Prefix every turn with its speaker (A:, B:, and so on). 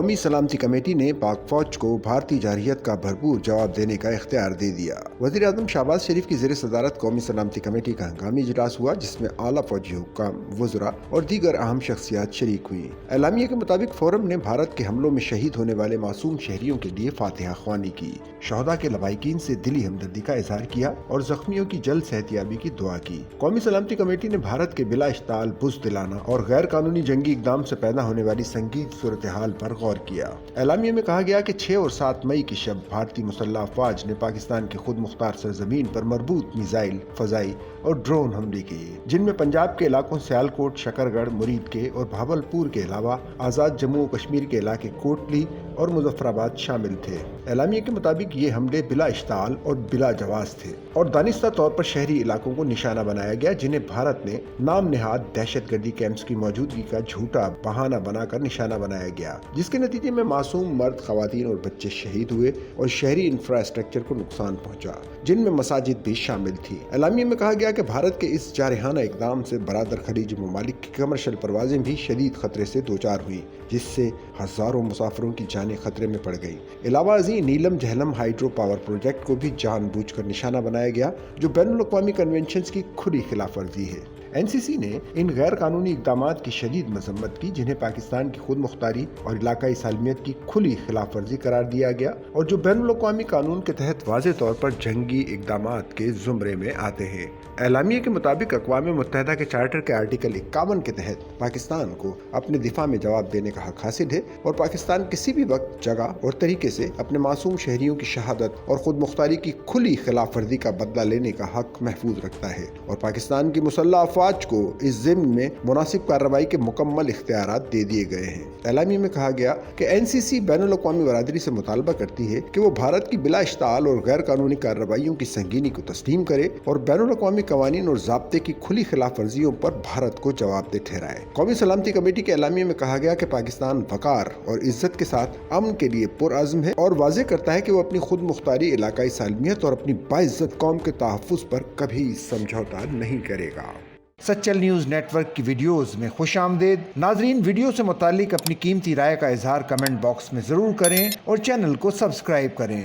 A: قومی سلامتی کمیٹی نے پاک فوج کو بھارتی جارحیت کا بھرپور جواب دینے کا اختیار دے دیا۔ وزیر اعظم شہباز شریف کی زیر صدارت قومی سلامتی کمیٹی کا ہنگامی اجلاس ہوا، جس میں اعلیٰ فوجی حکام، وزراء اور دیگر اہم شخصیات شریک ہوئی۔ اعلامیے کے مطابق فورم نے بھارت کے حملوں میں شہید ہونے والے معصوم شہریوں کے لیے فاتحہ خوانی کی، شہداء کے لواحقین سے دلی ہمدردی کا اظہار کیا اور زخمیوں کی جلد صحتیابی کی دعا کی۔ قومی سلامتی کمیٹی نے بھارت کے بلا اشتعال بزدلانہ اور غیر قانونی جنگی اقدام سے پیدا ہونے والی سنگین صورتحال پر غور کیا۔ اعلامیے میں کہا گیا کہ 6 اور 7 مئی کی شب بھارتی مسلح افواج نے پاکستان کی خود مختار سرزمین پر مربوط میزائل، فضائی اور ڈرون حملے کیے، جن میں پنجاب کے علاقوں سیالکوٹ، شکر گڑھ، مرید کے اور بھاولپور کے علاوہ آزاد جموں و کشمیر کے علاقے کوٹلی اور مظفر آباد شامل تھے۔ اعلامیے کے مطابق یہ حملے بلا اشتعال اور بلا جواز تھے اور دانستہ طور پر شہری علاقوں کو نشانہ بنایا گیا، جنہیں بھارت نے نام نہاد دہشت گردی کیمپس کی موجودگی کا جھوٹا بہانہ بنا کر نشانہ بنایا گیا، جس کے نتیجے میں معصوم مرد، خواتین اور بچے شہید ہوئے اور شہری انفراسٹرکچر کو نقصان پہنچا، جن میں مساجد بھی شامل تھی۔ اعلامیے میں کہا گیا کہ بھارت کے اس جارحانہ اقدام سے برادر خلیجی ممالک کی کمرشل پروازیں بھی شدید خطرے سے دوچار ہوئیں، جس سے ہزاروں مسافروں کی جانیں خطرے میں پڑ گئیں۔ علاوہ ازیں نیلم جہلم ہائیڈرو پاور پروجیکٹ کو بھی جان بوجھ کر نشانہ بنایا گیا، جو بین الاقوامی کنونشنز کی کھلی خلاف ورزی ہے۔ NCC نے ان غیر قانونی اقدامات کی شدید مذمت کی، جنہیں پاکستان کی خود مختاری اور علاقائی سالمیت کی کھلی خلاف ورزی قرار دیا گیا اور جو بین الاقوامی قانون کے تحت واضح طور پر جنگی اقدامات کے زمرے میں آتے ہیں۔ اعلامیے کے مطابق اقوام متحدہ کے چارٹر کے آرٹیکل 51 کے تحت پاکستان کو اپنے دفاع میں جواب دینے کا حق حاصل ہے اور پاکستان کسی بھی وقت، جگہ اور طریقے سے اپنے معصوم شہریوں کی شہادت اور خود مختاری کی کھلی خلاف ورزی کا بدلہ لینے کا حق محفوظ رکھتا ہے اور پاکستان کی مسلح افواج کو اس ضمن میں مناسب کارروائی کے مکمل اختیارات دے دیے گئے ہیں۔ اعلامیے میں کہا گیا کہ NCC بین الاقوامی برادری سے مطالبہ کرتی ہے کہ وہ بھارت کی بلا اشتعال اور غیر قانونی کارروائیوں کی سنگینی کو تسلیم کرے اور بین الاقوامی قوانین اور ضابطے کی کھلی خلاف ورزیوں پر بھارت کو جواب دہ ٹھہرائے۔ قومی سلامتی کمیٹی کے اعلامیے میں کہا گیا کہ پاکستان وقار اور عزت کے ساتھ امن کے لیے پرعزم ہے اور واضح کرتا ہے کہ وہ اپنی خود مختاری، علاقائی سالمیت اور اپنی باعزت قوم کے تحفظ پر کبھی سمجھوتا نہیں کرے گا۔
B: سچل نیوز نیٹ ورک کی ویڈیوز میں خوش آمدید۔ ناظرین، ویڈیو سے متعلق اپنی قیمتی رائے کا اظہار کمنٹ باکس میں ضرور کریں اور چینل کو سبسکرائب کریں۔